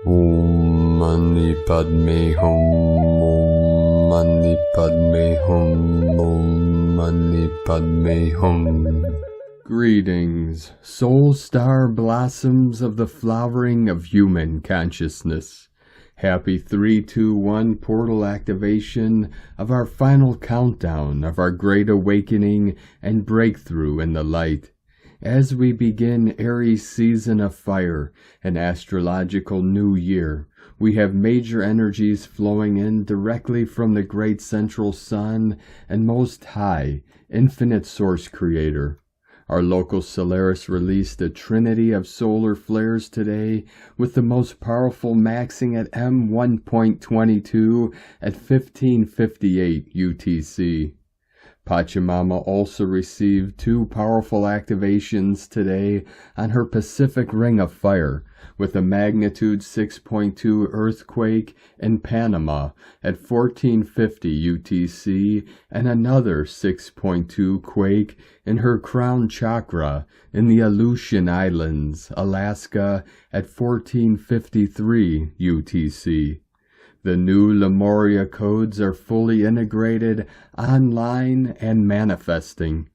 Om Mani Padme Hum, Om Mani Padme Hum, Om Mani Padme Hum. Greetings, soul star blossoms of the flowering of human consciousness. Happy 3-2-1 portal activation of our final countdown of our great awakening and breakthrough in the light. As we begin Aries season of fire, an astrological new year, we have major energies flowing in directly from the great central sun and most high, infinite source creator. Our local Solaris released a trinity of solar flares today, with the most powerful maxing at M1.22 at 1558 UTC. Pachamama also received 2 powerful activations today on her Pacific Ring of Fire, with a magnitude 6.2 earthquake in Panama at 1450 UTC and another 6.2 quake in her crown chakra in the Aleutian Islands, Alaska at 1453 UTC. The new Lemuria codes are fully integrated, online, and manifesting.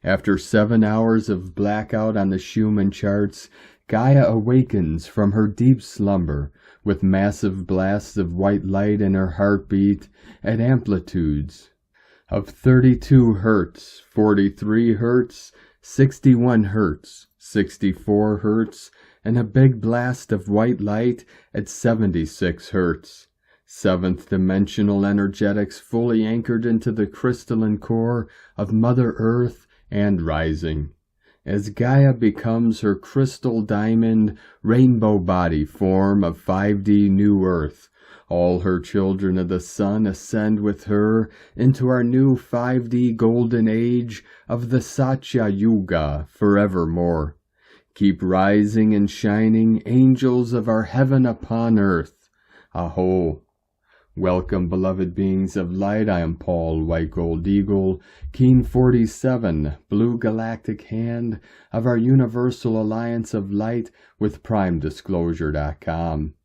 After 7 hours of blackout on the Schumann charts, Gaia awakens from her deep slumber with massive blasts of white light in her heartbeat at amplitudes of 32 Hz, 43 Hz, 61 Hz, 64 Hz, and a big blast of white light at 76 Hz. 7th dimensional energetics fully anchored into the crystalline core of Mother Earth and rising. As Gaia becomes her crystal diamond rainbow body form of 5D New Earth, all her children of the sun ascend with her into our new 5D golden age of the Satya Yuga forevermore. Keep rising and shining, angels of our heaven upon earth. A'ho. Welcome, beloved beings of light. I am Paul, White Gold Eagle, Keen 47, Blue Galactic Hand of our Universal Alliance of Light with PrimeDisclosure.com.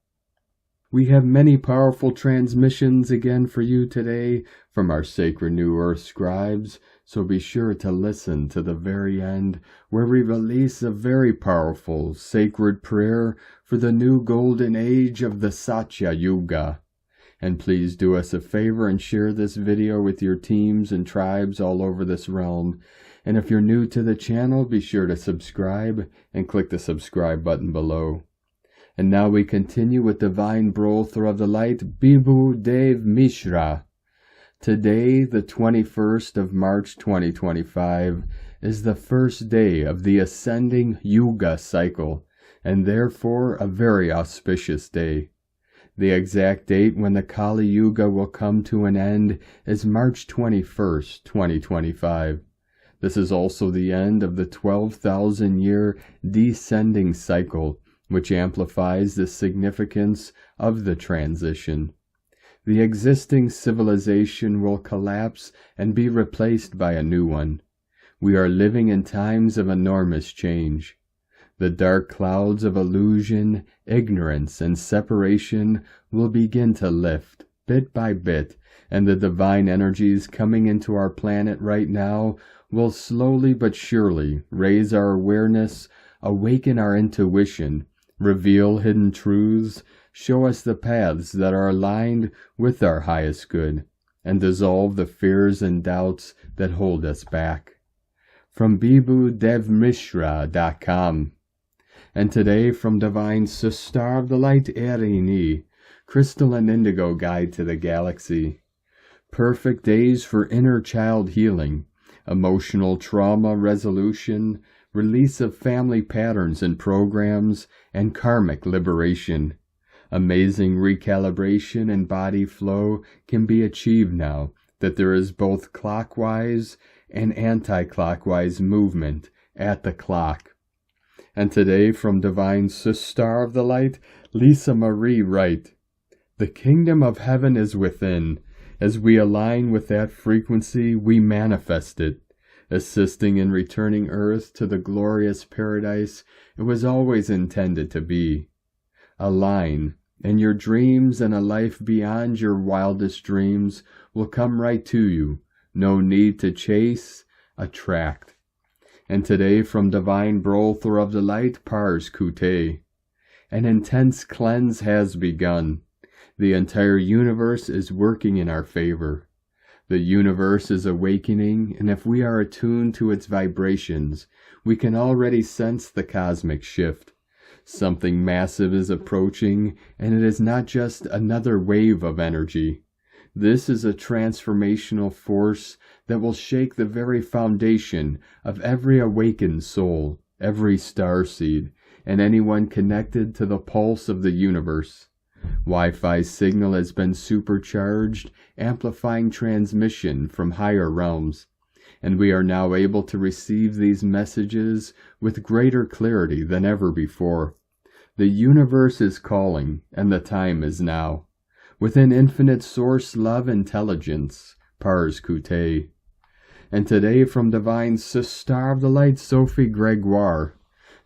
We have many powerful transmissions again for you today from our Sacred New Earth scribes, so be sure to listen to the very end, where we release a very powerful sacred prayer for the new golden age of the Satya Yuga. And please do us a favor and share this video with your teams and tribes all over this realm. And if you're new to the channel, be sure to subscribe and click the subscribe button below. And now we continue with Divine Brother of the Light, Bibhu Dev Mishra. Today, the 21st of March 2025, is the first day of the ascending Yuga cycle, and therefore a very auspicious day. The exact date when the Kali Yuga will come to an end is March 21st, 2025. This is also the end of the 12,000-year descending cycle, which amplifies the significance of the transition. The existing civilization will collapse and be replaced by a new one. We are living in times of enormous change. The dark clouds of illusion, ignorance, and separation will begin to lift, bit by bit, and the divine energies coming into our planet right now will slowly but surely raise our awareness, awaken our intuition, reveal hidden truths, show us the paths that are aligned with our highest good, and dissolve the fears and doubts that hold us back. From BibhuDevMishra.com. And today from Divine Sister of the Light Erini, Crystal and Indigo Guide to the Galaxy. Perfect days for inner child healing, emotional trauma resolution, release of family patterns and programs, and karmic liberation. Amazing recalibration and body flow can be achieved now that there is both clockwise and anti-clockwise movement at the clock. And today from Divine Sister of the Light, Lisa Marie Wright. The kingdom of heaven is within. As we align with that frequency, we manifest it, assisting in returning Earth to the glorious paradise it was always intended to be. align, and your dreams and a life beyond your wildest dreams will come right to you. No need to chase, attract. And today from divine Butler of the light, Pars Kute. An intense cleanse has begun. The entire universe is working in our favor. The universe is awakening, and if we are attuned to its vibrations, we can already sense the cosmic shift. Something massive is approaching, and it is not just another wave of energy. This is a transformational force that will shake the very foundation of every awakened soul, every starseed, and anyone connected to the pulse of the universe. Wi-Fi signal has been supercharged, amplifying transmission from higher realms, and we are now able to receive these messages with greater clarity than ever before. The universe is calling, and the time is now. Within infinite source love intelligence, Pars Kute. And today from divine Sister of the Light, Sophie Gregoire,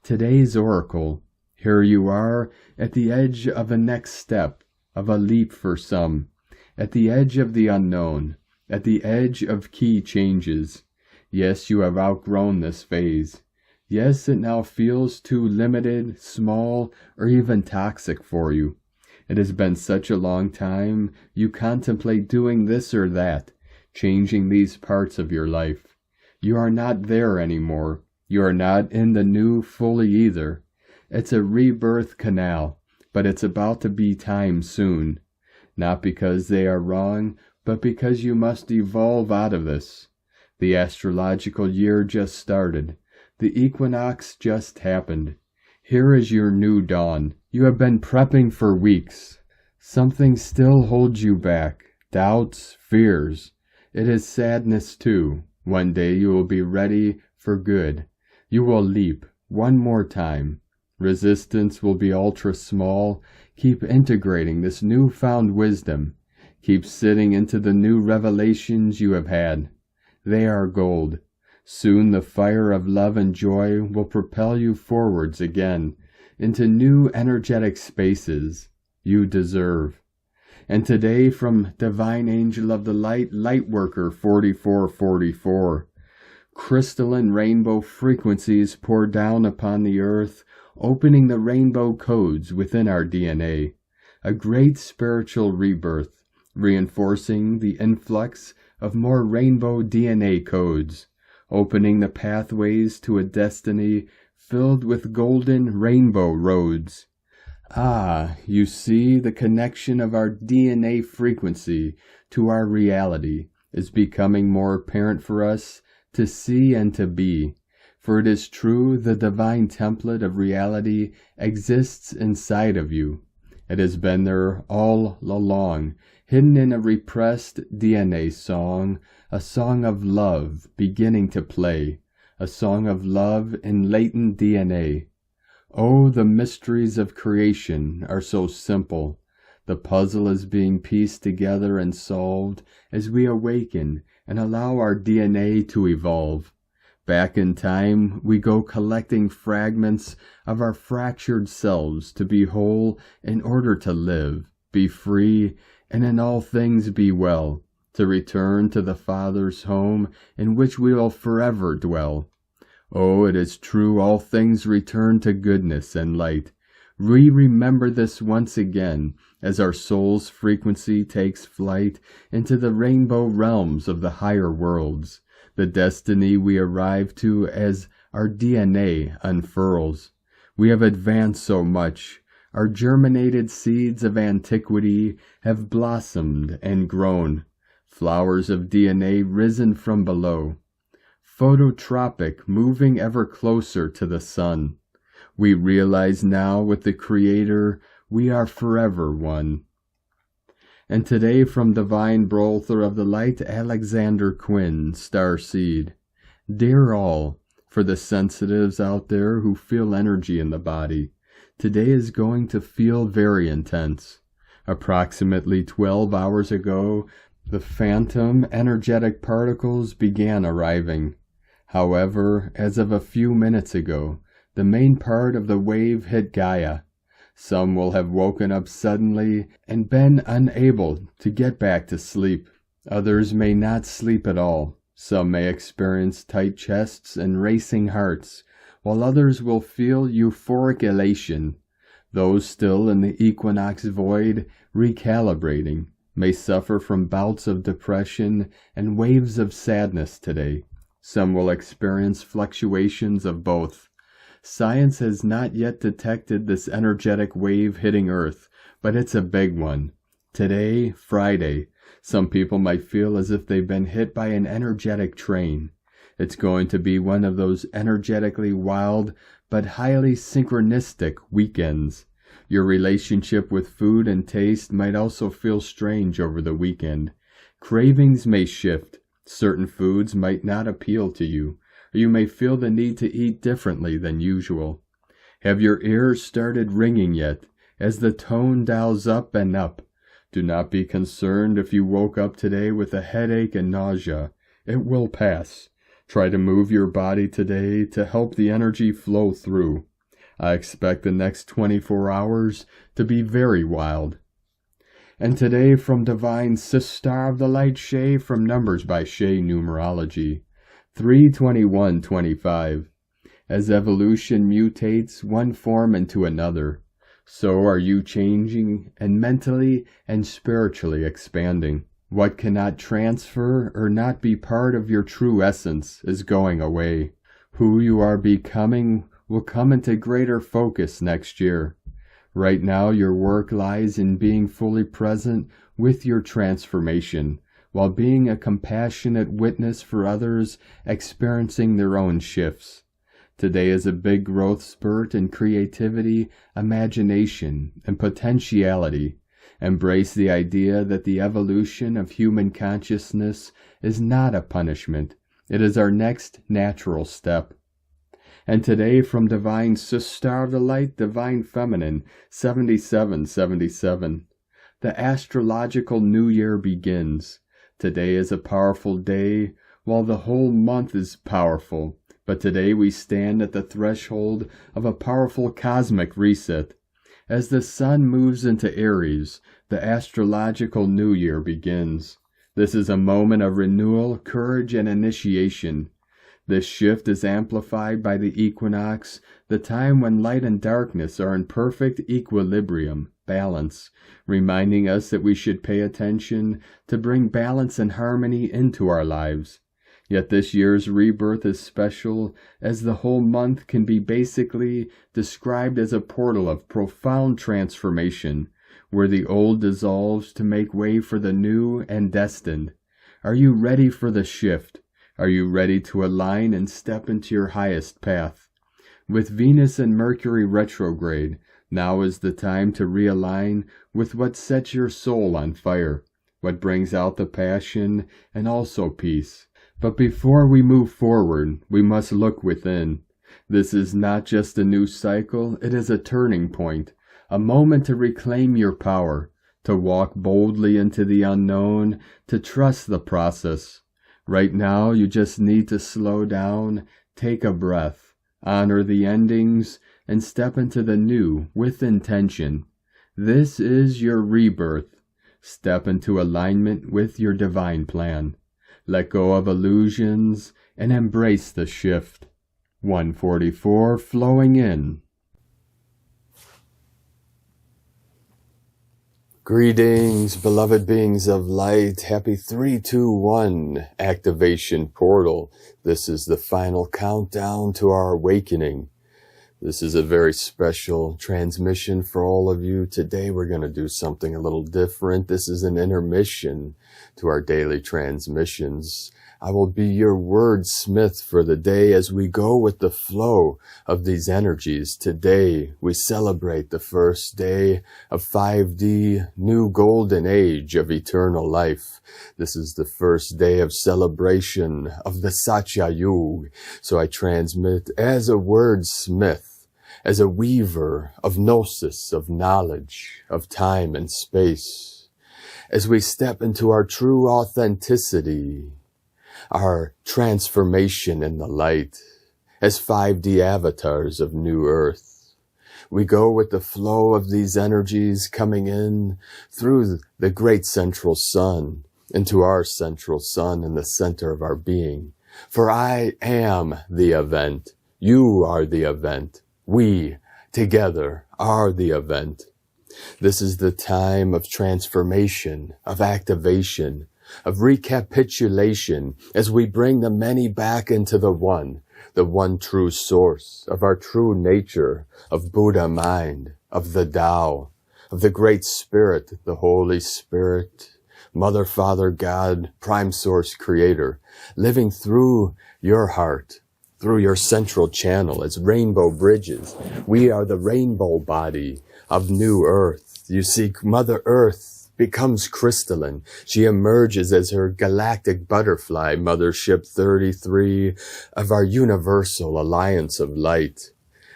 today's oracle. Here you are, at the edge of a next step, of a leap for some, at the edge of the unknown, at the edge of key changes. Yes, you have outgrown this phase. Yes, it now feels too limited, small, or even toxic for you. It has been such a long time you contemplate doing this or that, changing these parts of your life. You are not there anymore. You are not in the new fully either. It's a rebirth canal, but it's about to be time soon. Not because they are wrong, but because you must evolve out of this. The astrological year just started. The equinox just happened. Here is your new dawn. You have been prepping for weeks. Something still holds you back. Doubts, fears. It is sadness too. One day you will be ready for good. You will leap one more time. Resistance will be ultra small. Keep integrating this newfound wisdom. Keep sitting into the new revelations you have had. They are gold. Soon the fire of love and joy will propel you forwards again into new energetic spaces you deserve. And today from Divine Angel of the Light, Lightworker 4444, crystalline rainbow frequencies pour down upon the earth, opening the rainbow codes within our DNA. A great spiritual rebirth, reinforcing the influx of more rainbow DNA codes, opening the pathways to a destiny filled with golden rainbow roads. Ah, you see, the connection of our DNA frequency to our reality is becoming more apparent for us to see and to be. For it is true, the divine template of reality exists inside of you. It has been there all along, hidden in a repressed DNA song, a song of love beginning to play, a song of love in latent DNA. Oh, the mysteries of creation are so simple. The puzzle is being pieced together and solved as we awaken and allow our DNA to evolve. Back in time, we go collecting fragments of our fractured selves to be whole in order to live, be free, and in all things be well, to return to the Father's home in which we will forever dwell. Oh, it is true, all things return to goodness and light. We remember this once again as our soul's frequency takes flight into the rainbow realms of the higher worlds, the destiny we arrive to as our DNA unfurls. We have advanced so much. Our germinated seeds of antiquity have blossomed and grown, flowers of DNA risen from below. Phototropic, moving ever closer to the sun. We realize now with the Creator we are forever one. And today from Divine Butler of the Light, Alexander Quinn, Starseed. Dear all, for the sensitives out there who feel energy in the body, today is going to feel very intense. Approximately 12 hours ago, the phantom energetic particles began arriving. However, as of a few minutes ago, the main part of the wave hit Gaia. Some will have woken up suddenly and been unable to get back to sleep. Others may not sleep at all. Some may experience tight chests and racing hearts, while others will feel euphoric elation. Those still in the equinox void, recalibrating, may suffer from bouts of depression and waves of sadness today. Some will experience fluctuations of both. Science has not yet detected this energetic wave hitting Earth, but it's a big one. Today, Friday, some people might feel as if they've been hit by an energetic train. It's going to be one of those energetically wild but highly synchronistic weekends. Your relationship with food and taste might also feel strange over the weekend. Cravings may shift. Certain foods might not appeal to you, or you may feel the need to eat differently than usual. Have your ears started ringing yet, as the tone dials up and up? Do not be concerned if you woke up today with a headache and nausea. It will pass. Try to move your body today to help the energy flow through. I expect the next 24 hours to be very wild. And today from Divine Sister of the Light Shay from Numbers by Shay Numerology, 3/21/25. As evolution mutates one form into another, so are you changing and mentally and spiritually expanding. What cannot transfer or not be part of your true essence is going away. Who you are becoming will come into greater focus next year. Right now, your work lies in being fully present with your transformation, while being a compassionate witness for others experiencing their own shifts. Today is a big growth spurt in creativity, imagination, and potentiality. Embrace the idea that the evolution of human consciousness is not a punishment. It is our next natural step. And today from Divine Sister of the Light, Divine Feminine, 7777. The Astrological New Year begins. Today is a powerful day, while the whole month is powerful. But today we stand at the threshold of a powerful cosmic reset. As the sun moves into Aries, the Astrological New Year begins. This is a moment of renewal, courage, and initiation. This shift is amplified by the equinox, the time when light and darkness are in perfect equilibrium, balance, reminding us that we should pay attention to bring balance and harmony into our lives. Yet this year's rebirth is special, as the whole month can be basically described as a portal of profound transformation, where the old dissolves to make way for the new and destined. Are you ready for the shift? Are you ready to align and step into your highest path? With Venus and Mercury retrograde, now is the time to realign with what sets your soul on fire, what brings out the passion and also peace. But before we move forward, we must look within. This is not just a new cycle, it is a turning point, a moment to reclaim your power, to walk boldly into the unknown, to trust the process. Right now, you just need to slow down, take a breath, honor the endings, and step into the new with intention. This is your rebirth. Step into alignment with your divine plan. Let go of illusions and embrace the shift. 144 flowing in. Greetings, beloved beings of light. Happy 3-2-1 activation portal. This is the final countdown to our awakening. This is a very special transmission for all of you. Today we're going to do something a little different. This is an intermission to our daily transmissions. I will be your wordsmith for the day as we go with the flow of these energies. Today, we celebrate the first day of 5D, new golden age of eternal life. This is the first day of celebration of the Satya Yuga. So I transmit as a wordsmith, as a weaver of gnosis, of knowledge, of time and space. As we step into our true authenticity, our transformation in the light, as 5D avatars of New Earth. We go with the flow of these energies coming in through the great central sun into our central sun in the center of our being. For I am the event. You are the event. We together are the event. This is the time of transformation, of activation, of recapitulation as we bring the many back into the one true source of our true nature, of Buddha mind, of the Tao, of the Great Spirit, the Holy Spirit, Mother, Father, God, Prime Source, Creator, living through your heart, through your central channel as rainbow bridges. We are the rainbow body of New Earth. You see, Mother Earth becomes crystalline. She emerges as her galactic butterfly, Mothership 33 of our universal alliance of light,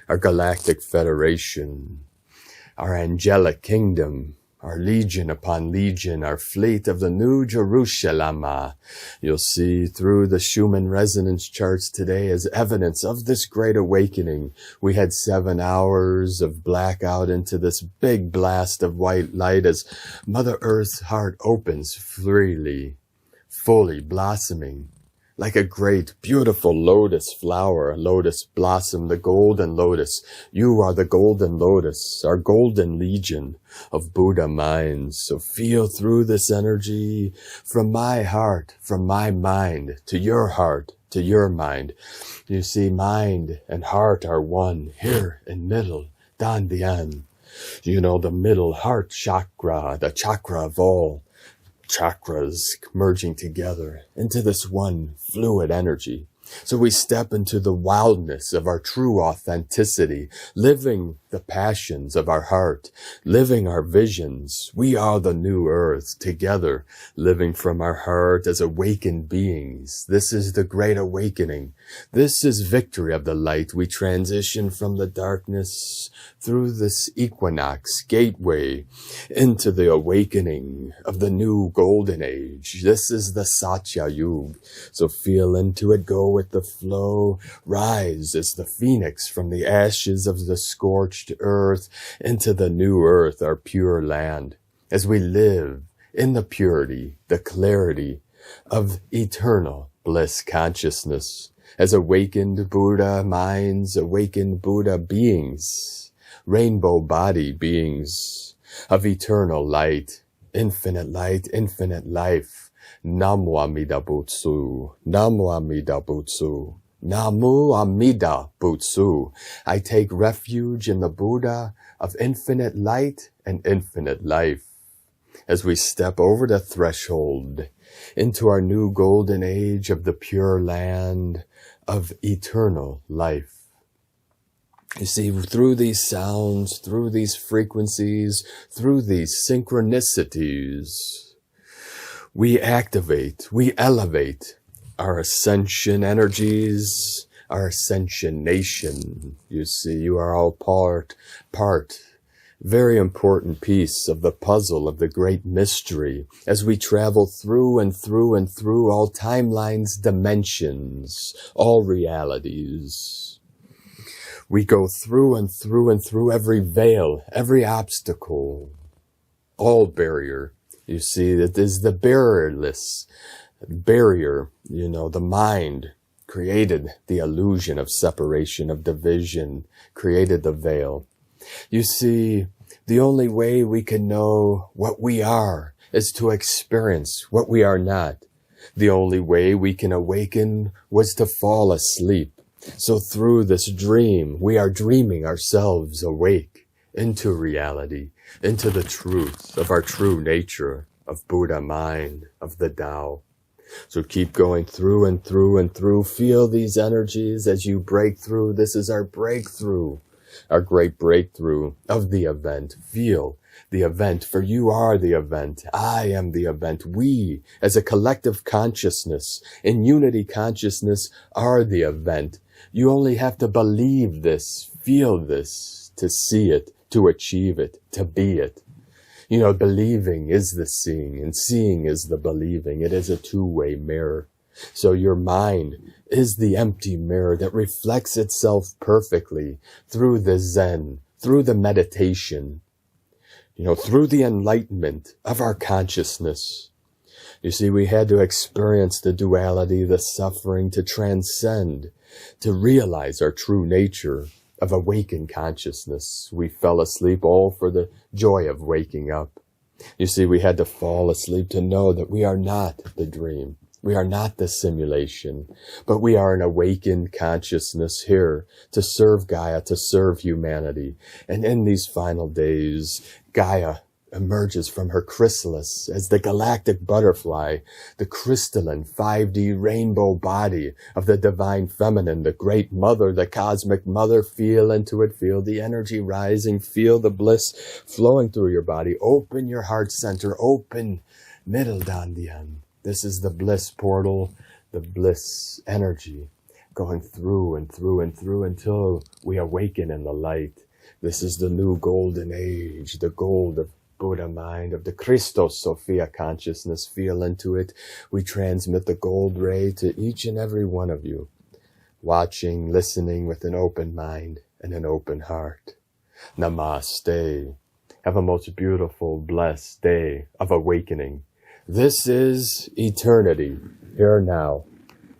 our galactic federation, our angelic kingdom, our legion upon legion, our fleet of the New Jerusalem. You'll see through the Schumann resonance charts today as evidence of this great awakening. We had 7 hours of blackout into this big blast of white light as Mother Earth's heart opens freely, fully blossoming like a great, beautiful lotus flower, a lotus blossom, the golden lotus. You are the golden lotus, our golden legion of Buddha minds. So feel through this energy from my heart, from my mind, to your heart, to your mind. You see, mind and heart are one here in middle, Dan Dian. You know, the middle heart chakra, the chakra of all chakras merging together into this one fluid energy. So we step into the wildness of our true authenticity, living the passions of our heart, living our visions. We are the new earth together, living from our heart as awakened beings. This is the great awakening. This is victory of the light. We transition from the darkness through this equinox gateway into the awakening of the new golden age. This is the Satya Yuga. So feel into it, go with the flow, rise as the phoenix from the ashes of the scorched earth into the new earth, our pure land, as we live in the purity, the clarity of eternal bliss consciousness, as awakened Buddha minds, awakened Buddha beings, rainbow body beings of eternal light, infinite life. Namo Amida Butsu, Namo Amida Butsu, Namo Amida Butsu. I take refuge in the Buddha of infinite light and infinite life. As we step over the threshold into our new golden age of the pure land of eternal life. You see, through these sounds, through these frequencies, through these synchronicities, we activate, we elevate our ascension energies, our ascension nation. You see, you are all part, very important piece of the puzzle of the great mystery as we travel through and through and through all timelines, dimensions, all realities. We go through and through and through every veil, every obstacle, all barrier. You see, that is the barrierless barrier. You know, the mind created the illusion of separation, of division, created the veil. You see, the only way we can know what we are is to experience what we are not. The only way we can awaken was to fall asleep. So through this dream, we are dreaming ourselves awake into reality, into the truth of our true nature, of Buddha mind, of the Tao. So keep going through and through and through. Feel these energies as you break through. This is our breakthrough, our great breakthrough of the event. Feel the event, for you are the event. I am the event. We, as a collective consciousness, in unity consciousness, are the event. You only have to believe this, feel this, to see it, to achieve it, to be it. You know, believing is the seeing, and seeing is the believing. It is a two-way mirror. So your mind is the empty mirror that reflects itself perfectly through the Zen, through the meditation, through the enlightenment of our consciousness. You see, we had to experience the duality, the suffering, to transcend, to realize our true nature of awakened consciousness. We fell asleep all for the joy of waking up. You see, we had to fall asleep to know that we are not the dream. We are not the simulation, but we are an awakened consciousness here to serve Gaia, to serve humanity. And in these final days, Gaia emerges from her chrysalis as the galactic butterfly, the crystalline 5D rainbow body of the divine feminine, the great mother, the cosmic mother. Feel into it, feel the energy rising, feel the bliss flowing through your body. Open your heart center, open middle dandian. This is the bliss portal, the bliss energy going through and through and through until we awaken in the light. This is the new golden age, the gold of Buddha mind, of the Christos Sophia consciousness. Feel into it. We transmit the gold ray to each and every one of you, watching, listening with an open mind and an open heart. Namaste. Have a most beautiful, blessed day of awakening. This is eternity, here now,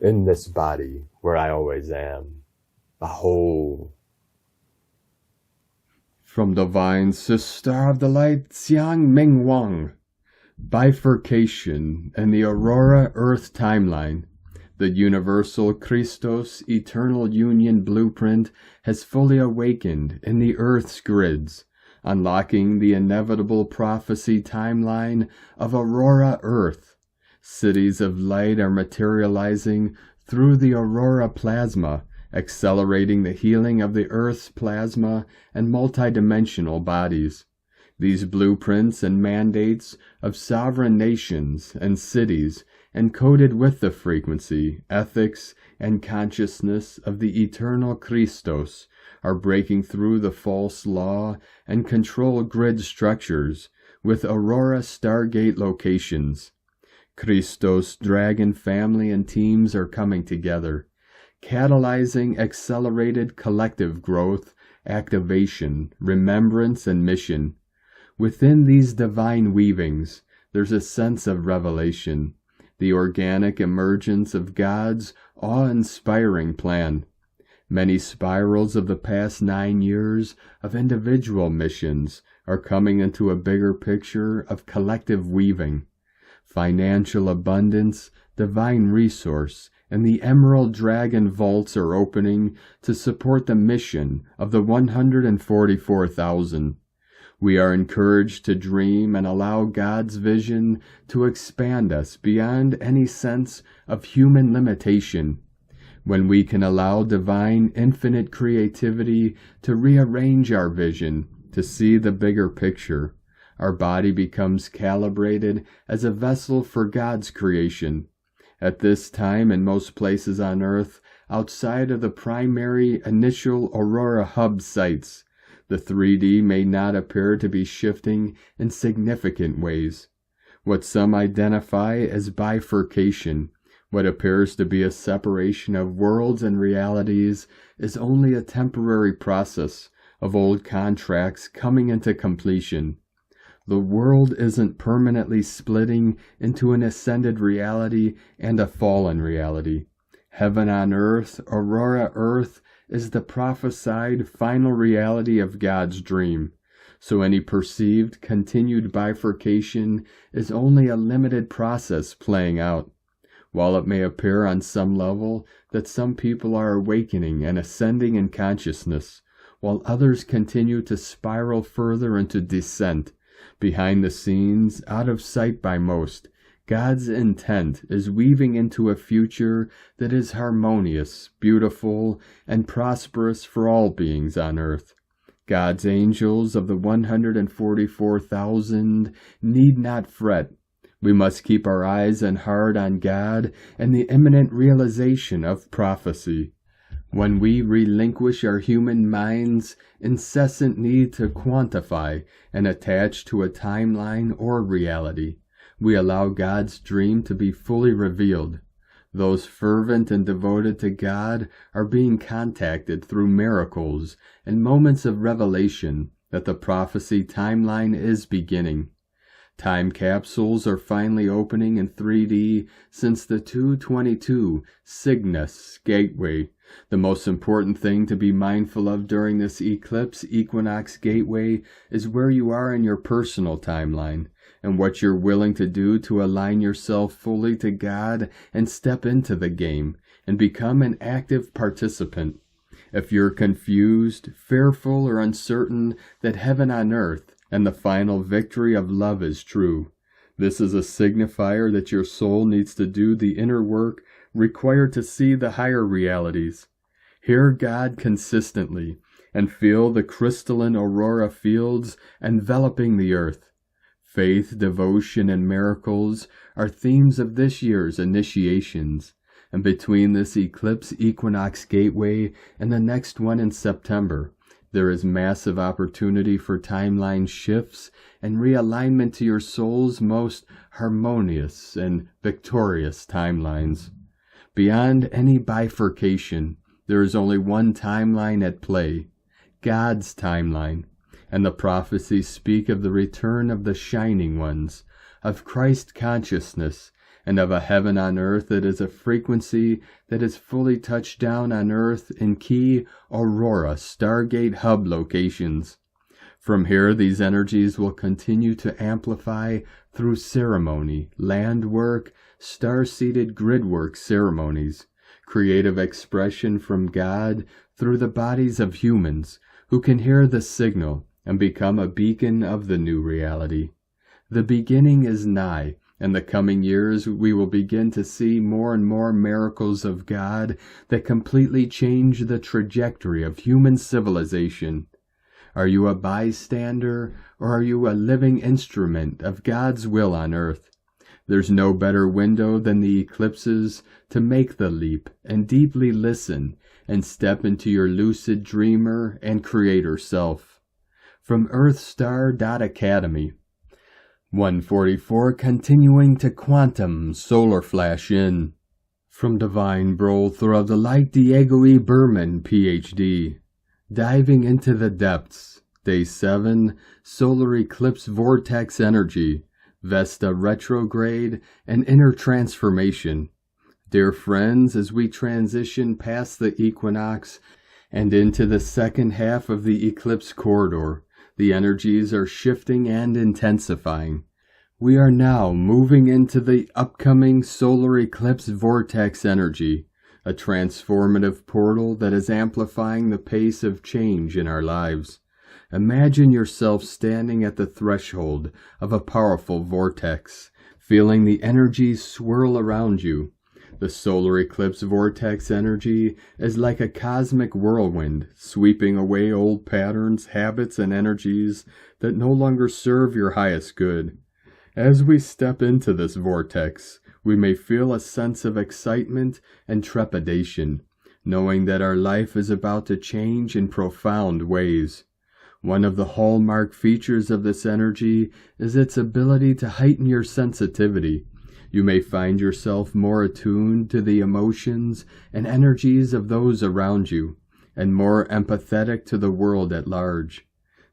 in this body where I always am. A'ho. From Divine Sister of the Light, Xiang Ming Wang. Bifurcation in the Aurora Earth timeline. The universal Christos eternal union blueprint has fully awakened in the Earth's grids, unlocking the inevitable prophecy timeline of Aurora Earth. Cities of light are materializing through the Aurora plasma, accelerating the healing of the Earth's plasma and multidimensional bodies. These blueprints and mandates of sovereign nations and cities, encoded with the frequency, ethics, and consciousness of the eternal Christos, are breaking through the false law and control grid structures with Aurora Stargate locations. Christos Dragon family and teams are coming together, catalyzing accelerated collective growth, activation, remembrance, and mission. Within these divine weavings, there's a sense of revelation, the organic emergence of God's awe-inspiring plan. Many spirals of the past 9 years of individual missions are coming into a bigger picture of collective weaving. Financial abundance, divine resource, and the Emerald Dragon vaults are opening to support the mission of the 144,000. We are encouraged to dream and allow God's vision to expand us beyond any sense of human limitation. When we can allow divine infinite creativity to rearrange our vision, to see the bigger picture, our body becomes calibrated as a vessel for God's creation. At this time, in most places on Earth, outside of the primary initial Aurora hub sites, the 3D may not appear to be shifting in significant ways. What some identify as bifurcation, what appears to be a separation of worlds and realities, is only a temporary process of old contracts coming into completion. The world isn't permanently splitting into an ascended reality and a fallen reality. Heaven on earth, Aurora Earth, is the prophesied final reality of God's dream. So any perceived continued bifurcation is only a limited process playing out. While it may appear on some level that some people are awakening and ascending in consciousness, while others continue to spiral further into descent, behind the scenes, out of sight by most, God's intent is weaving into a future that is harmonious, beautiful, and prosperous for all beings on earth. God's angels of the 144,000 need not fret. We must keep our eyes and heart on God and the imminent realization of prophecy. When we relinquish our human mind's incessant need to quantify and attach to a timeline or reality, we allow God's dream to be fully revealed. Those fervent and devoted to God are being contacted through miracles and moments of revelation that the prophecy timeline is beginning. Time capsules are finally opening in 3D since the 222 Cygnus gateway. The most important thing to be mindful of during this eclipse equinox gateway is where you are in your personal timeline and what you're willing to do to align yourself fully to God and step into the game and become an active participant. If you're confused, fearful, or uncertain that heaven on earth and the final victory of love is true, this is a signifier that your soul needs to do the inner work required to see the higher realities. Hear God consistently and feel the crystalline aurora fields enveloping the earth. Faith, devotion, and miracles are themes of this year's initiations, and between this eclipse equinox gateway and the next one in September, there is massive opportunity for timeline shifts and realignment to your soul's most harmonious and victorious timelines. Beyond any bifurcation, there is only one timeline at play, God's timeline, and the prophecies speak of the return of the shining ones, of Christ consciousness, and of a heaven on earth that is a frequency that is fully touched down on earth in key Aurora Stargate hub locations. From here, these energies will continue to amplify through ceremony, land work, star-seated grid work ceremonies, creative expression from God through the bodies of humans who can hear the signal and become a beacon of the new reality. The beginning is nigh, and the coming years we will begin to see more and more miracles of God that completely change the trajectory of human civilization. Are you a bystander, or are you a living instrument of God's will on earth? There's no better window than the eclipses to make the leap and deeply listen and step into your lucid dreamer and creator self. From earthstar.academy. 144 continuing to quantum solar flash in. From Divine Brother of the Light Diego E. Berman, Ph.D. Diving into the depths. Day 7, solar eclipse vortex energy, Vesta retrograde, and inner transformation. Dear friends, as we transition past the equinox and into the second half of the eclipse corridor, the energies are shifting and intensifying. We are now moving into the upcoming solar eclipse vortex energy, a transformative portal that is amplifying the pace of change in our lives. Imagine yourself standing at the threshold of a powerful vortex, feeling the energies swirl around you. The solar eclipse vortex energy is like a cosmic whirlwind, sweeping away old patterns, habits, and energies that no longer serve your highest good. As we step into this vortex, we may feel a sense of excitement and trepidation, knowing that our life is about to change in profound ways. One of the hallmark features of this energy is its ability to heighten your sensitivity. You may find yourself more attuned to the emotions and energies of those around you, and more empathetic to the world at large.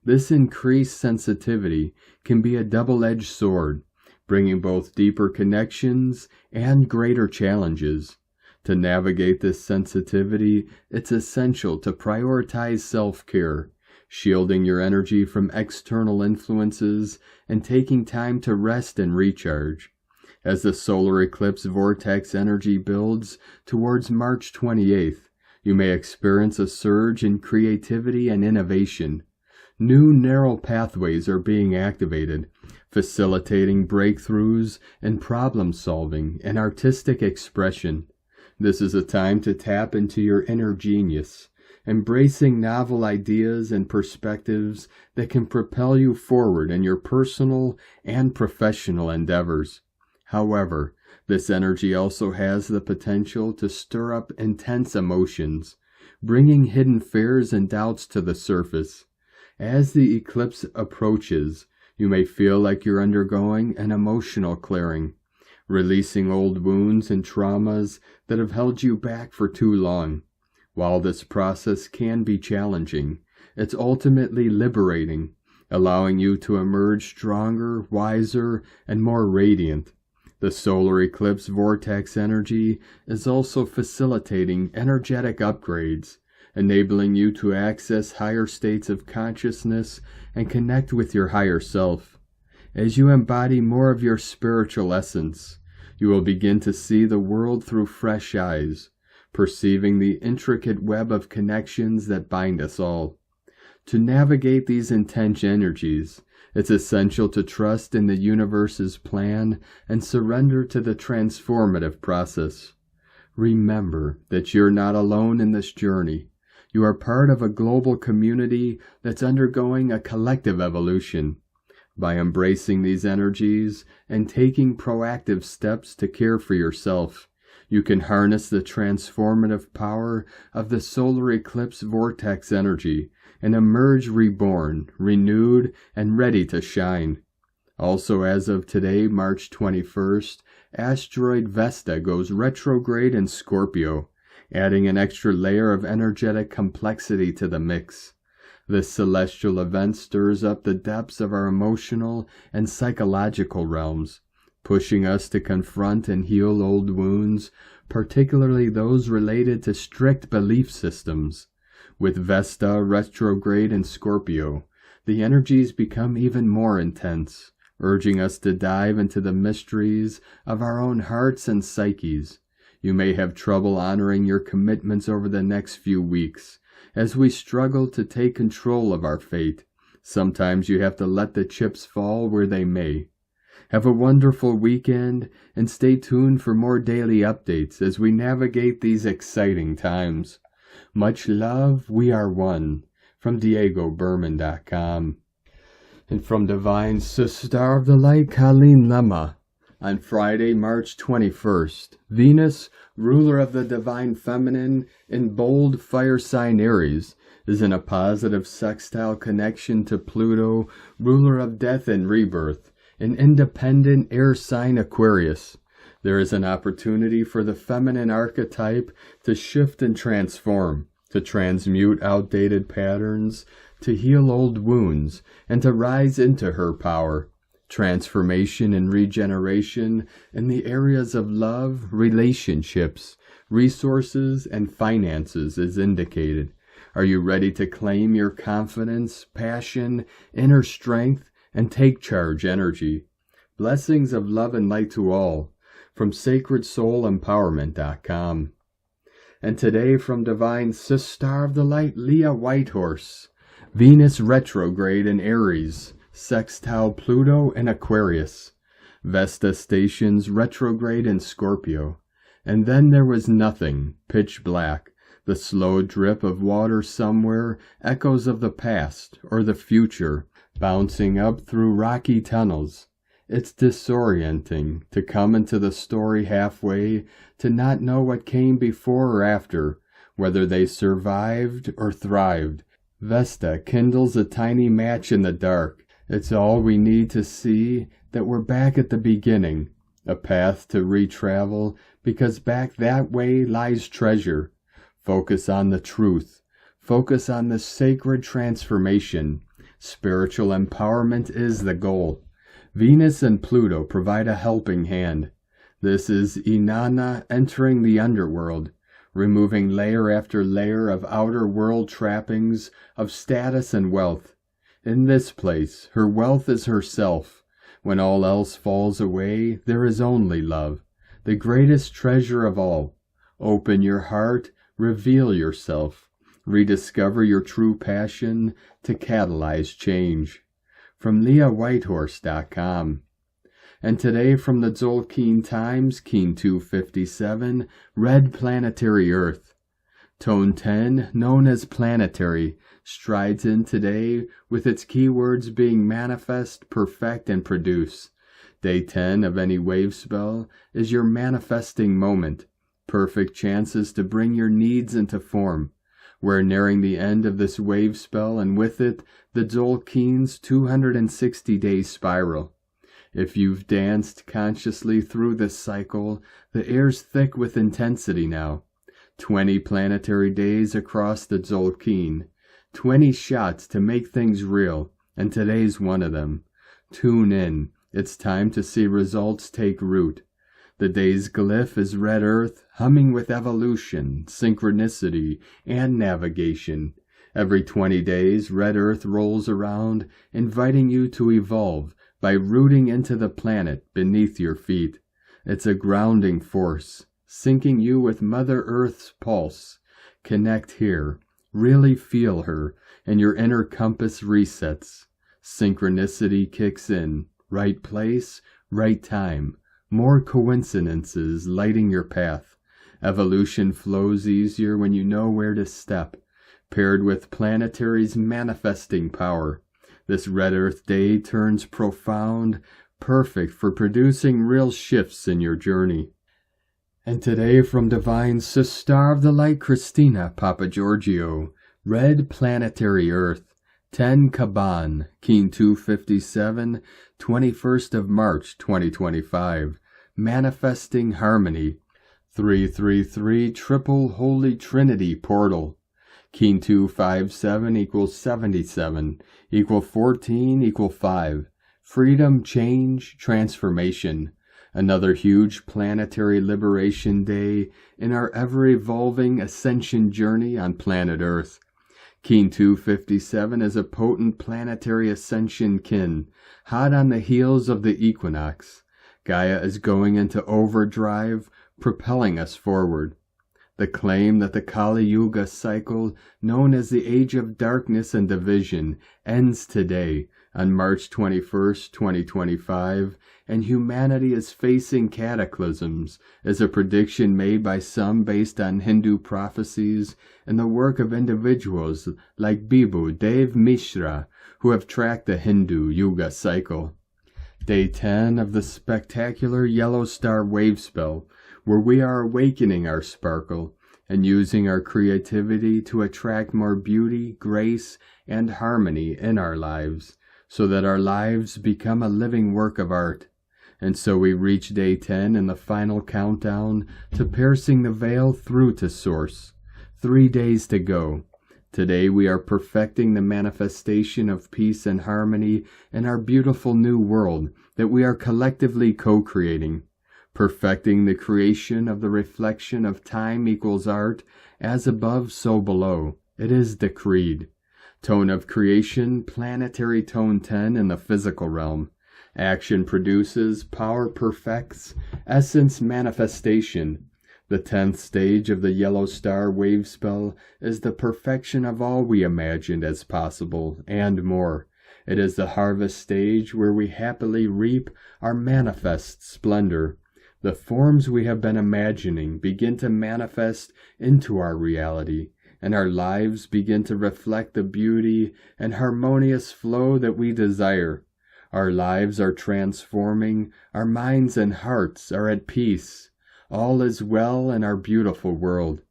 This increased sensitivity can be a double-edged sword, bringing both deeper connections and greater challenges. To navigate this sensitivity, it's essential to prioritize self-care, shielding your energy from external influences and taking time to rest and recharge. As the solar eclipse vortex energy builds towards March 28th, you may experience a surge in creativity and innovation. New neural pathways are being activated, facilitating breakthroughs in problem-solving and artistic expression. This is a time to tap into your inner genius, embracing novel ideas and perspectives that can propel you forward in your personal and professional endeavors. However, this energy also has the potential to stir up intense emotions, bringing hidden fears and doubts to the surface. As the eclipse approaches, you may feel like you're undergoing an emotional clearing, releasing old wounds and traumas that have held you back for too long. While this process can be challenging, it's ultimately liberating, allowing you to emerge stronger, wiser, and more radiant. The solar eclipse vortex energy is also facilitating energetic upgrades, enabling you to access higher states of consciousness and connect with your higher self. As you embody more of your spiritual essence, you will begin to see the world through fresh eyes, perceiving the intricate web of connections that bind us all. To navigate these intense energies, it's essential to trust in the universe's plan and surrender to the transformative process. Remember that you're not alone in this journey. You are part of a global community that's undergoing a collective evolution. By embracing these energies and taking proactive steps to care for yourself, you can harness the transformative power of the solar eclipse vortex energy and emerge reborn, renewed, and ready to shine. Also, as of today, March 21st, asteroid Vesta goes retrograde in Scorpio, adding an extra layer of energetic complexity to the mix. This celestial event stirs up the depths of our emotional and psychological realms, pushing us to confront and heal old wounds, particularly those related to strict belief systems. With Vesta retrograde in Scorpio, the energies become even more intense, urging us to dive into the mysteries of our own hearts and psyches. You may have trouble honoring your commitments over the next few weeks, as we struggle to take control of our fate. Sometimes you have to let the chips fall where they may. Have a wonderful weekend, and stay tuned for more daily updates as we navigate these exciting times. Much love, we are one. From DiegoBerman.com. And from Divine Sister of the Light, Colleen Lemma. On Friday, March 21st, Venus, ruler of the Divine Feminine in bold fire sign Aries, is in a positive sextile connection to Pluto, ruler of death and rebirth, in independent air sign Aquarius. There is an opportunity for the feminine archetype to shift and transform, to transmute outdated patterns, to heal old wounds, and to rise into her power. Transformation and regeneration in the areas of love, relationships, resources, and finances is indicated. Are you ready to claim your confidence, passion, inner strength, and take charge energy? Blessings of love and light to all. From SacredSoulEmpowerment.com. And today from Divine Sister of the Light, Leah Whitehorse. Venus retrograde in Aries, sextile Pluto in Aquarius. Vesta stations retrograde in Scorpio. And then there was nothing, pitch black, the slow drip of water somewhere, echoes of the past or the future, bouncing up through rocky tunnels. It's disorienting to come into the story halfway, to not know what came before or after, whether they survived or thrived. Vesta kindles a tiny match in the dark. It's all we need to see that we're back at the beginning, a path to retravel, because back that way lies treasure. Focus on the truth. Focus on the sacred transformation. Spiritual empowerment is the goal. Venus and Pluto provide a helping hand. This is Inanna entering the underworld, removing layer after layer of outer world trappings of status and wealth. In this place, her wealth is herself. When all else falls away, there is only love, the greatest treasure of all. Open your heart, reveal yourself, rediscover your true passion to catalyze change. From LeahWhitehorse.com. And today from the Tzolk'in Times, Keen 257, Red Planetary Earth. Tone 10, known as planetary, strides in today with its keywords being manifest, perfect, and produce. Day 10 of any wave spell is your manifesting moment. Perfect chances to bring your needs into form. We're nearing the end of this wave spell, and with it, the Tzolk'in's 260-day spiral. If you've danced consciously through this cycle, the air's thick with intensity now. 20 planetary days across the Tzolk'in. 20 shots to make things real, and today's one of them. Tune in. It's time to see results take root. The day's glyph is red earth, humming with evolution, synchronicity, and navigation. Every 20 days, red earth rolls around, inviting you to evolve by rooting into the planet beneath your feet. It's a grounding force, syncing you with Mother Earth's pulse. Connect here, really feel her, and your inner compass resets. Synchronicity kicks in, right place, right time. More coincidences lighting your path. Evolution flows easier when you know where to step. Paired with planetary's manifesting power, this red earth day turns profound, perfect for producing real shifts in your journey. And today from Divine Sister of the Light Christina Papa Giorgio, red planetary earth, 10 Kaban, Keen 257, 21st of March 2025, manifesting harmony, 333 triple Holy Trinity portal, Keen 257 equals 77, equal 14 equal 5, freedom, change, transformation, another huge planetary liberation day in our ever-evolving ascension journey on planet Earth. Keen 257 is a potent planetary ascension kin, hot on the heels of the equinox. Gaia is going into overdrive, propelling us forward. The claim that the Kali Yuga cycle, known as the Age of Darkness and Division, ends today on March 21st, 2025, and humanity is facing cataclysms, is a prediction made by some based on Hindu prophecies and the work of individuals like Bibhu Dev Mishra, who have tracked the Hindu Yuga cycle. Day 10 of the spectacular Yellow Star Wave Spell, where we are awakening our sparkle and using our creativity to attract more beauty, grace, and harmony in our lives, so that our lives become a living work of art. And so we reach day 10 in the final countdown to piercing the veil through to Source. 3 days to go. Today we are perfecting the manifestation of peace and harmony in our beautiful new world that we are collectively co-creating. Perfecting the creation of the reflection of time equals art, as above so below. It is decreed. Tone of creation, planetary tone 10 in the physical realm. Action produces, power perfects, essence manifestation. The 10th stage of the Yellow Star Wave Spell is the perfection of all we imagined as possible, and more. It is the harvest stage where we happily reap our manifest splendor. The forms we have been imagining begin to manifest into our reality, and our lives begin to reflect the beauty and harmonious flow that we desire. Our lives are transforming, our minds and hearts are at peace. All is well in our beautiful world.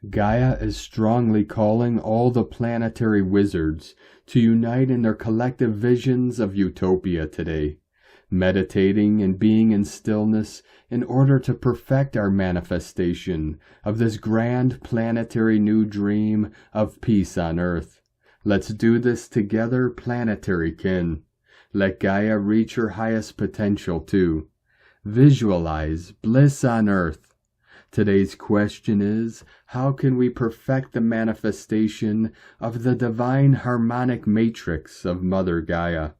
Gaia is strongly calling all the planetary wizards to unite in their collective visions of utopia today, meditating and being in stillness in order to perfect our manifestation of this grand planetary new dream of peace on Earth. Let's do this together, planetary kin. Let Gaia reach her highest potential too. Visualize bliss on Earth. Today's question is, how can we perfect the manifestation of the divine harmonic matrix of Mother Gaia?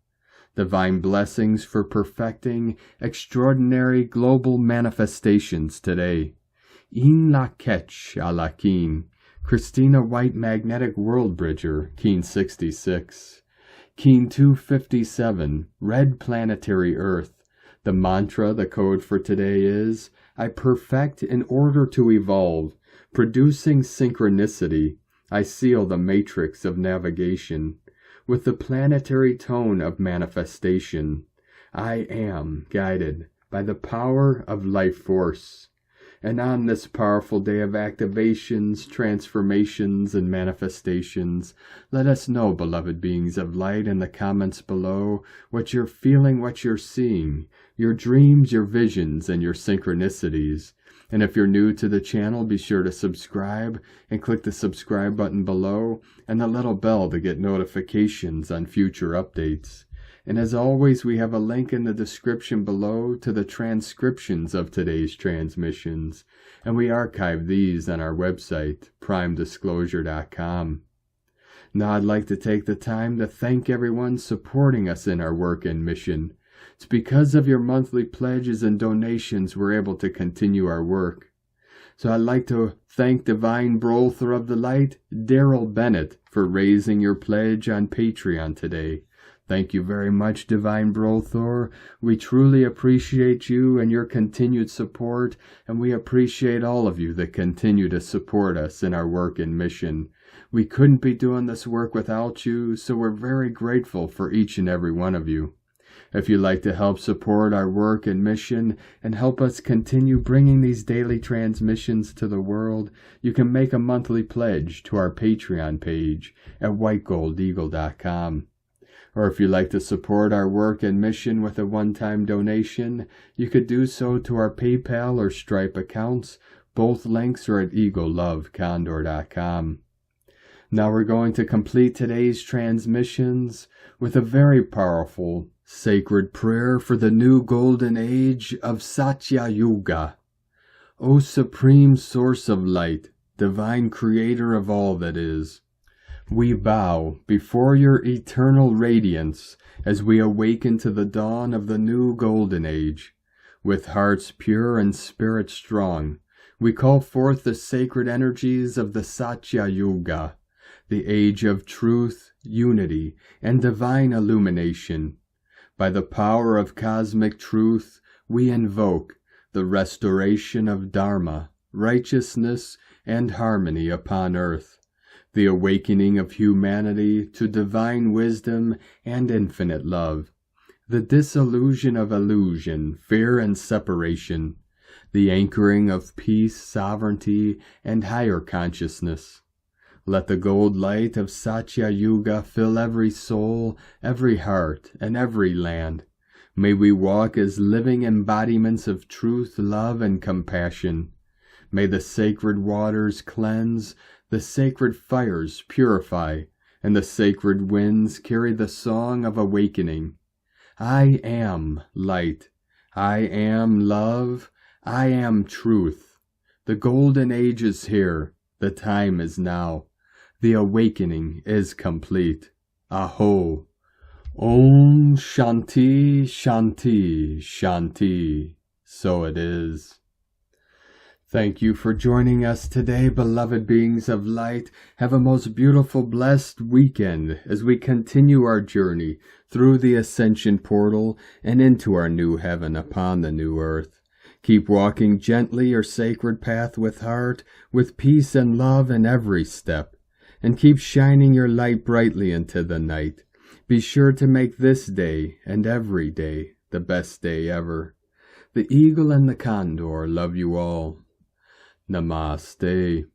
Divine blessings for perfecting extraordinary global manifestations today. In la Ketch a la Keen, Christina White Magnetic World Bridger, Keen 66. Keen 257, Red Planetary Earth. The mantra, the code for today is, I perfect in order to evolve, producing synchronicity. I seal the matrix of navigation with the planetary tone of manifestation. I am guided by the power of life force. And on this powerful day of activations, transformations, and manifestations, let us know, beloved beings of light, in the comments below what you're feeling, what you're seeing, your dreams, your visions, and your synchronicities. And if you're new to the channel, be sure to subscribe and click the subscribe button below and the little bell to get notifications on future updates. And as always, we have a link in the description below to the transcriptions of today's transmissions, and we archive these on our website, primedisclosure.com. Now I'd like to take the time to thank everyone supporting us in our work and mission. It's because of your monthly pledges and donations we're able to continue our work. So I'd like to thank Divine Brother of the Light, Darryl Bennett, for raising your pledge on Patreon today. Thank you very much, Divine Brother. We truly appreciate you and your continued support, and we appreciate all of you that continue to support us in our work and mission. We couldn't be doing this work without you, so we're very grateful for each and every one of you. If you'd like to help support our work and mission and help us continue bringing these daily transmissions to the world, you can make a monthly pledge to our Patreon page at whitegoldeagle.com. Or if you'd like to support our work and mission with a one-time donation, you could do so to our PayPal or Stripe accounts. Both links are at eaglelovecondor.com. Now we're going to complete today's transmissions with a very powerful sacred prayer for the new golden age of Satya Yuga. O supreme source of light, divine creator of all that is, we bow before your eternal radiance as we awaken to the dawn of the new golden age. With hearts pure and spirits strong, we call forth the sacred energies of the Satya Yuga, the age of truth, unity, and divine illumination. By the power of cosmic truth, we invoke the restoration of Dharma, righteousness, and harmony upon earth, the awakening of humanity to divine wisdom and infinite love, the dissolution of illusion, fear, and separation, the anchoring of peace, sovereignty, and higher consciousness. Let the gold light of Satya Yuga fill every soul, every heart, and every land. May we walk as living embodiments of truth, love, and compassion. May the sacred waters cleanse, the sacred fires purify, and the sacred winds carry the song of awakening. I am light. I am love. I am truth. The golden age is here. The time is now. The awakening is complete. A'ho. Om Shanti Shanti Shanti. So it is. Thank you for joining us today, beloved beings of light. Have a most beautiful, blessed weekend as we continue our journey through the ascension portal and into our new heaven upon the new earth. Keep walking gently your sacred path with heart, with peace and love in every step, and keep shining your light brightly into the night. Be sure to make this day and every day the best day ever. The eagle and the condor love you all. Namaste.